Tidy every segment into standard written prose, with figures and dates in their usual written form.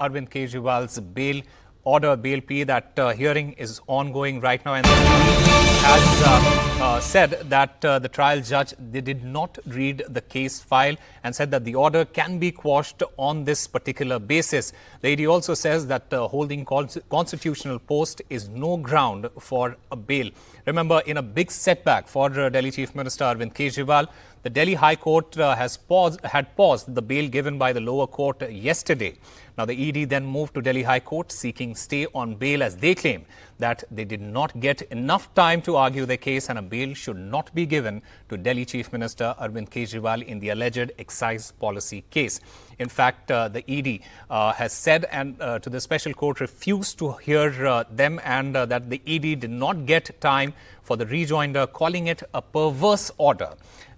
Arvind Kejriwal's bail order, bail plea. That hearing is ongoing right now, and the ED has said that the trial judge, they did not read the case file and said that the order can be quashed on this particular basis. The ED also says that holding constitutional post is no ground for a bail. Remember, in a big setback for Delhi Chief Minister Arvind Kejriwal, the Delhi High Court had paused the bail given by the lower court yesterday. Now, the ED then moved to Delhi High Court seeking stay on bail, as they claim that they did not get enough time to argue their case and a bail should not be given to Delhi Chief Minister Arvind Kejriwal in the alleged excise policy case. In fact, the ED has said and to the special court refused to hear them, and that the ED did not get time for the rejoinder, calling it a perverse order.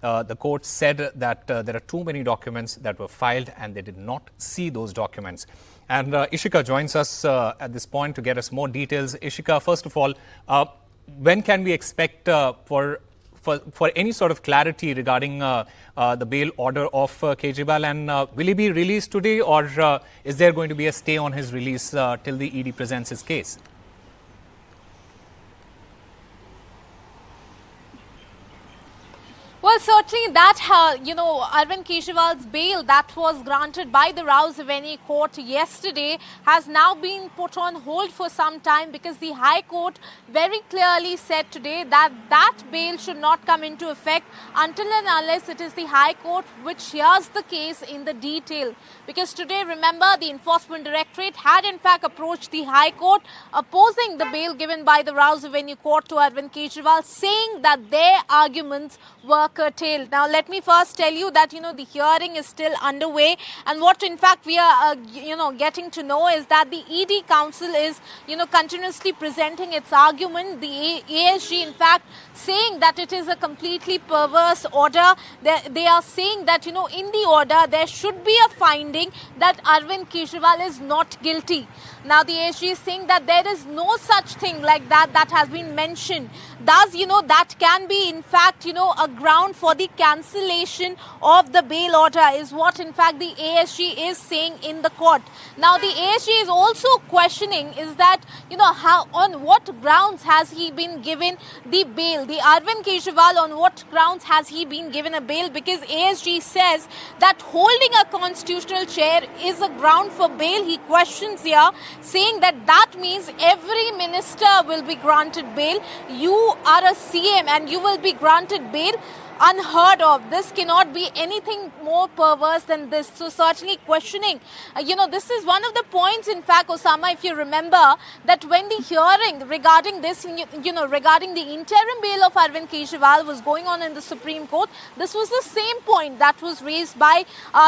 The court said that there are too many documents that were filed and they did not see those documents. And Ishika joins us at this point to get us more details. Ishika, first of all, when can we expect for any sort of clarity regarding the bail order of Kejriwal, and will he be released today, or is there going to be a stay on his release till the ED presents his case? Well, certainly that, Arvind Kejriwal's bail that was granted by the Rouse Avenue Court yesterday has now been put on hold for some time, because the High Court very clearly said today that that bail should not come into effect until and unless it is the High Court which hears the case in the detail. Because today, remember, the Enforcement Directorate had in fact approached the High Court opposing the bail given by the Rouse Avenue Court to Arvind Kejriwal, saying that their arguments were curtailed. Now, let me first tell you that, the hearing is still underway, and what in fact we are, getting to know is that the ED Council is, continuously presenting its argument. The ASG, in fact, saying that it is a completely perverse order. They are saying that, in the order, there should be a finding that Arvind Kejriwal is not guilty. Now, the ASG is saying that there is no such thing like that has been mentioned. Thus, that can be, in fact, a ground for the cancellation of the bail order, is what, in fact, the ASG is saying in the court. Now, the ASG is also questioning is that, how, on what grounds has he been given the bail? The Arvind Kejriwal, on what grounds has he been given a bail? Because ASG says that holding a constitutional chair is a ground for bail. He questions here, saying that that means every minister will be granted bail. You are a CM and you will be granted bail. Unheard of. This cannot be anything more perverse than this. So certainly questioning, this is one of the points, in fact, Osama, if you remember, that when the hearing regarding this, regarding the interim bail of Arvind Kejriwal was going on in the Supreme Court, this was the same point that was raised by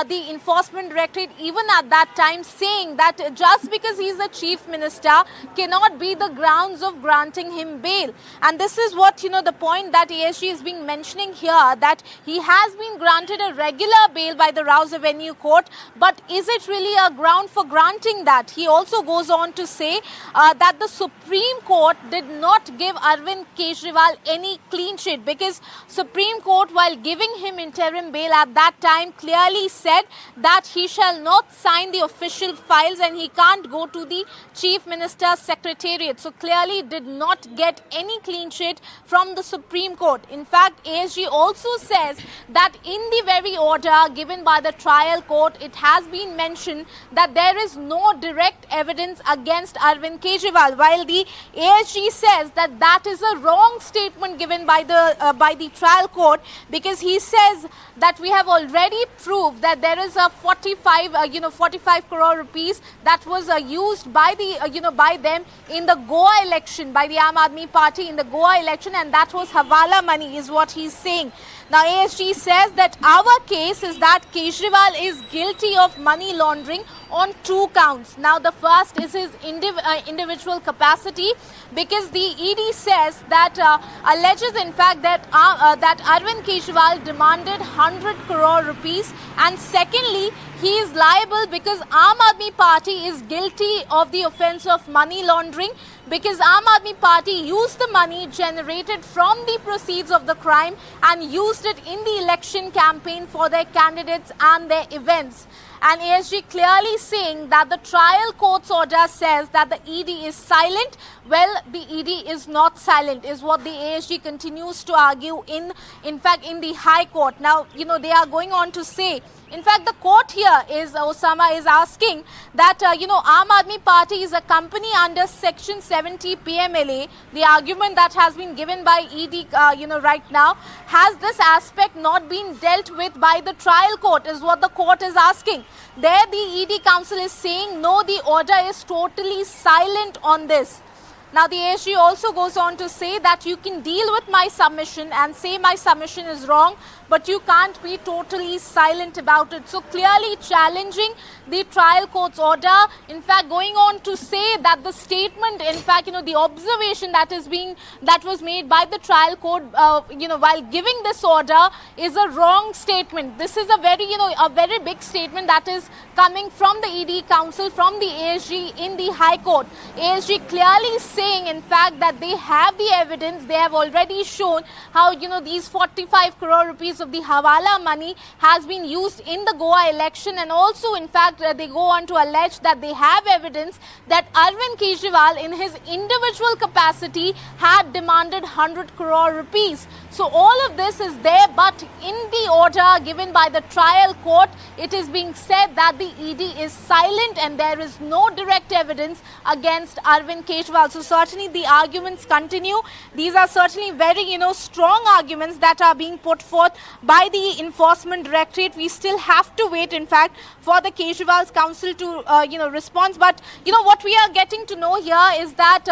the Enforcement Directorate even at that time, saying that just because he is a chief minister cannot be the grounds of granting him bail. And this is what, the point that ASG is being mentioning here, that he has been granted a regular bail by the Rouse Avenue Court, but is it really a ground for granting that? He also goes on to say that the Supreme Court did not give Arvind Kejriwal any clean sheet, because Supreme Court, while giving him interim bail at that time, clearly said that he shall not sign the official files and he can't go to the Chief Minister's Secretariat. So clearly did not get any clean sheet from the Supreme Court. In fact, ASG also says that in the very order given by the trial court, it has been mentioned that there is no direct evidence against Arvind Kejriwal, while the ASG says that that is a wrong statement given by the trial court, because he says that we have already proved that there is a 45 crore rupees that was used by the by them in the Goa election, by the Aam Aadmi Party in the Goa election, and that was Hawala money, is what he's saying. Now, ASG says that our case is that Kejriwal is guilty of money laundering on 2 counts. Now, the first is his individual capacity, because the ED says that alleges, in fact, that Arvind Kejriwal demanded 100 crore rupees, and secondly, he is liable because Aam Aadmi Party is guilty of the offence of money laundering, because Aam Aadmi Party used the money generated from the proceeds of the crime and used it in the election campaign for their candidates and their events. and ASG clearly saying that the trial court's order says that the ED is silent. Well, the ED is not silent, is what the ASG continues to argue in fact, in the High Court. Now, they are going on to say, in fact, the court here is, Osama is asking that, Aam Aadmi Party is a company under Section 70 PMLA. The argument that has been given by ED, right now, has this aspect not been dealt with by the trial court, is what the court is asking. There, the ED counsel is saying, no, the order is totally silent on this. Now, the ASG also goes on to say that you can deal with my submission and say my submission is wrong, but you can't be totally silent about it. So, clearly challenging the trial court's order. In fact, going on to say that the statement, in fact, the observation that was made by the trial court, while giving this order is a wrong statement. This is a very big statement that is coming from the ED counsel, from the ASG in the High Court. ASG clearly saying, in fact, that they have the evidence. They have already shown how, these 45 crore rupees of the Hawala money has been used in the Goa election, and also, in fact, they go on to allege that they have evidence that Arvind Kejriwal, in his individual capacity, had demanded 100 crore rupees. So all of this is there, but in the order given by the trial court, it is being said that the ED is silent and there is no direct evidence against Arvind Kejriwal. So certainly the arguments continue. These are certainly very, strong arguments that are being put forth by the Enforcement Directorate. We still have to wait, in fact, for the Kejriwal's counsel to, respond. But, what we are getting to know here is that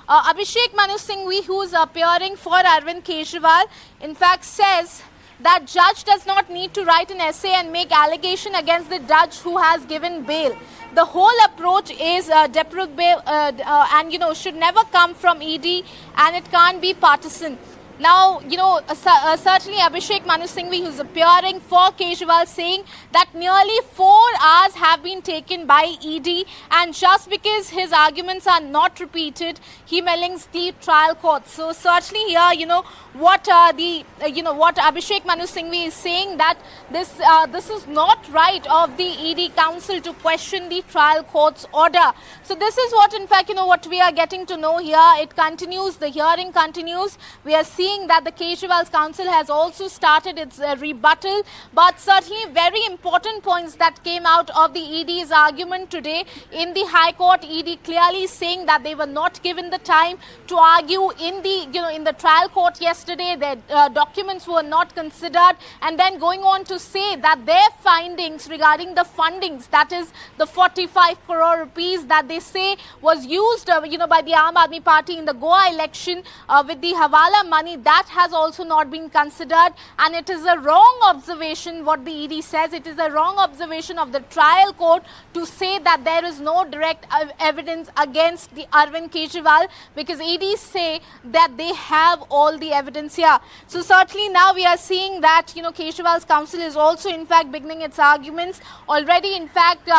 Abhishek Manu Singhvi, who is appearing for Arvind Kejriwal, in fact says that judge does not need to write an essay and make allegation against the judge who has given bail. The whole approach is deplorable and should never come from ED, and it can't be partisan. Now, certainly Abhishek Manu Singhvi, who's appearing for Kejriwal, saying that nearly 4 hours have been taken by ED, and just because his arguments are not repeated, he malings the trial court. So certainly here, what Abhishek Manu Singhvi is saying, that this is not right of the ED counsel to question the trial court's order. So this is what, in fact, what we are getting to know here. It continues, the hearing continues. We are seeing that the Kejriwal's counsel has also started its rebuttal, but certainly very important points that came out of the ED's argument today in the High Court. ED clearly saying that they were not given the time to argue in the trial court yesterday. Their documents were not considered, and then going on to say that their findings regarding the fundings, that is the 45 crore rupees that they say was used by the Aam Aadmi Party in the Goa election with the Hawala money, that has also not been considered, and it is a wrong observation. What the ED says, it is a wrong observation of the trial court to say that there is no direct evidence against the Arvind Kejriwal, because ED say that they have all the evidence here. So certainly now we are seeing that Kejriwal's counsel is also in fact beginning its arguments already. In fact,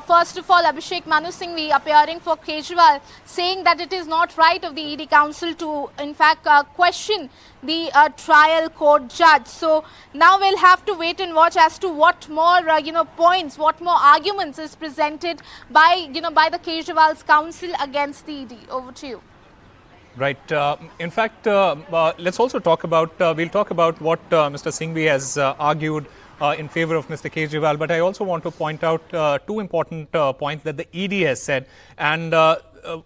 first of all, Abhishek Manu Singhvi appearing for Kejriwal, saying that it is not right of the ED counsel to in fact question the trial court judge. So now we'll have to wait and watch as to what more points, what more arguments is presented by by the Kejriwal's counsel against the ED. Over to you. Right. In fact, let's also talk about, we'll talk about what Mr. Singhvi has argued in favor of Mr. Kejriwal. But I also want to point out 2 important points that the ED has said. And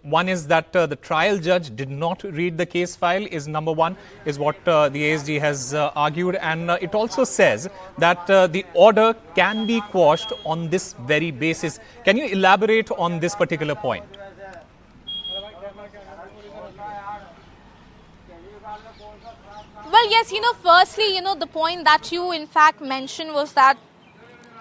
one is that the trial judge did not read the case file, is number one, is what the ASG has argued. And it also says that the order can be quashed on this very basis. Can you elaborate on this particular point? Well, yes, firstly, the point that you in fact mentioned was that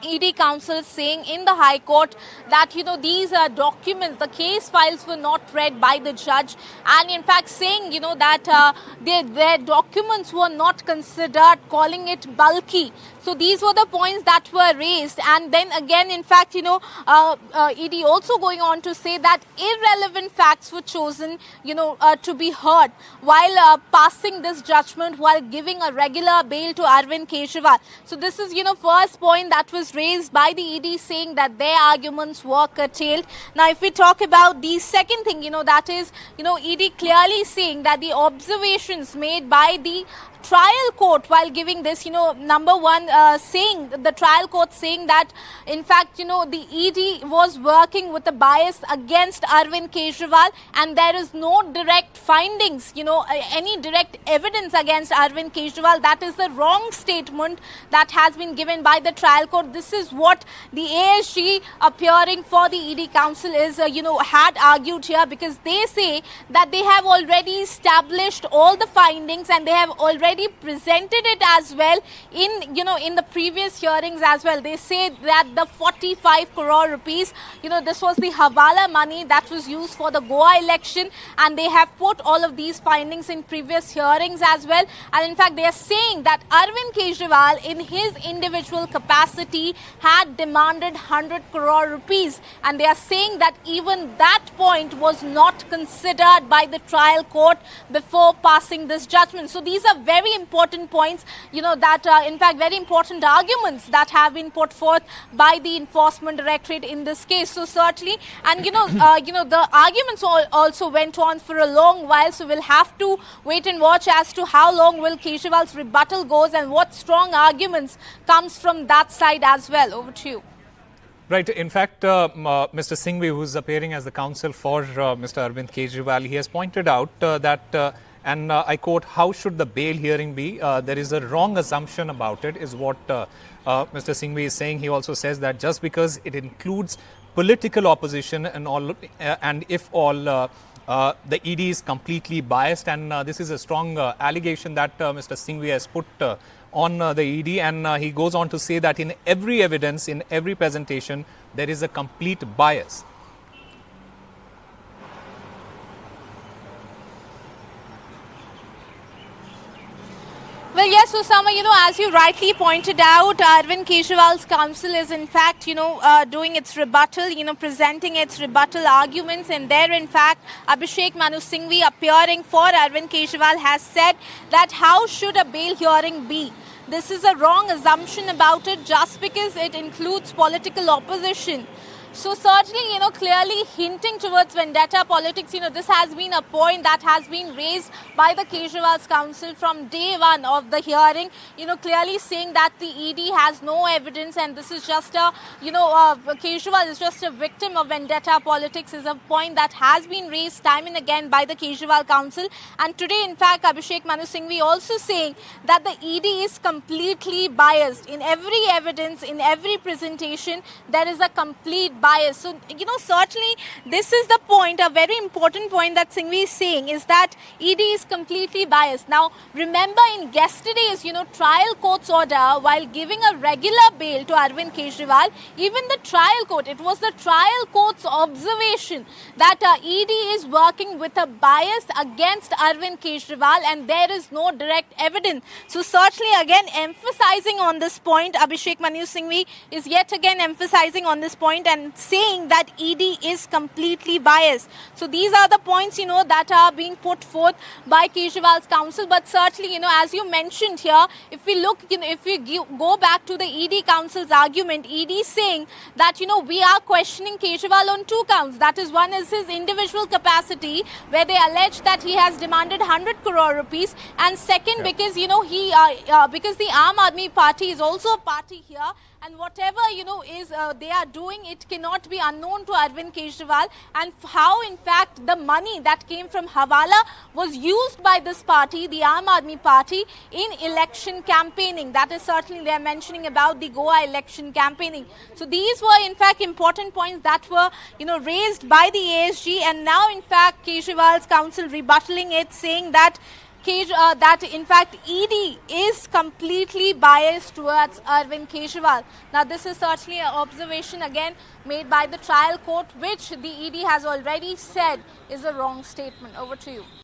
ED counsel saying in the High Court that, these documents, the case files were not read by the judge, and in fact saying, that their documents were not considered, calling it bulky. So these were the points that were raised. And then again, in fact, ED also going on to say that irrelevant facts were chosen, to be heard while passing this judgment, while giving a regular bail to Arvind Kejriwal. So this is, first point that was raised by the ED, saying that their arguments were curtailed. Now, if we talk about the second thing, that is, ED clearly saying that the observations made by the trial court while giving this, number one, saying the trial court saying that in fact, the ED was working with a bias against Arvind Kejriwal, and there is no direct findings, any direct evidence against Arvind Kejriwal. That is the wrong statement that has been given by the trial court. This is what the ASG appearing for the ED counsel is, had argued here, because they say that they have already established all the findings and they have already presented it as well in the previous hearings as well. They say that the 45 crore rupees, this was the Hawala money that was used for the Goa election, and they have put all of these findings in previous hearings as well. And in fact, they are saying that Arvind Kejriwal in his individual capacity had demanded 100 crore rupees, and they are saying that even that point was not considered by the trial court before passing this judgment. So these are very important points, that in fact very important arguments that have been put forth by the Enforcement Directorate in this case. So certainly, and the arguments also went on for a long while. So we'll have to wait and watch as to how long will Kejriwal's rebuttal goes and what strong arguments comes from that side as well. Over to you. Right. In fact, Mr. Singhvi, who is appearing as the counsel for Mr. Arvind Kejriwal, he has pointed out that and I quote, "How should the bail hearing be? There is a wrong assumption about it," is what Mr. Singhvi is saying. He also says that just because it includes political opposition and if the ED is completely biased, and this is a strong allegation that Mr. Singhvi has put on the ED, and he goes on to say that in every evidence, in every presentation, there is a complete bias. Well, yes, Osama, as you rightly pointed out, Arvind Kejriwal's counsel is in fact, doing its rebuttal, presenting its rebuttal arguments. And there, in fact, Abhishek Manu Singhvi appearing for Arvind Kejriwal has said that how should a bail hearing be? This is a wrong assumption about it just because it includes political opposition. So certainly, clearly hinting towards vendetta politics, this has been a point that has been raised by the Kejriwal's counsel from day one of the hearing, clearly saying that the ED has no evidence and this is just Kejriwal is just a victim of vendetta politics, is a point that has been raised time and again by the Kejriwal counsel. And today, in fact, Abhishek Manu Singhvi also saying that the ED is completely biased. In every evidence, in every presentation, there is a complete bias. So, certainly this is the point, a very important point that Singhvi is saying, is that ED is completely biased. Now, remember in yesterday's, trial court's order, while giving a regular bail to Arvind Kejriwal, even the trial court, it was the trial court's observation that ED is working with a bias against Arvind Kejriwal and there is no direct evidence. So, certainly again emphasizing on this point, Abhishek Manu Singhvi is yet again emphasizing on this point and saying that ED is completely biased. So these are the points, that are being put forth by Kejriwal's counsel. But certainly, as you mentioned here, if we look, if we go back to the ED counsel's argument, ED saying that, we are questioning Kejriwal on two counts. That is, one is his individual capacity, where they allege that he has demanded 100 crore rupees. And second, because, because the Aam Aadmi Party is also a party here. And whatever, is they are doing, it cannot be unknown to Arvind Kejriwal. And how, in fact, the money that came from Hawala was used by this party, the Aam Aadmi Party, in election campaigning. That is certainly, they are mentioning about the Goa election campaigning. So these were, in fact, important points that were, raised by the ASG. And now, in fact, Kejriwal's counsel rebuttaling it, saying that that in fact ED is completely biased towards Arvind Kejriwal. Now this is certainly an observation again made by the trial court, which the ED has already said is a wrong statement. Over to you.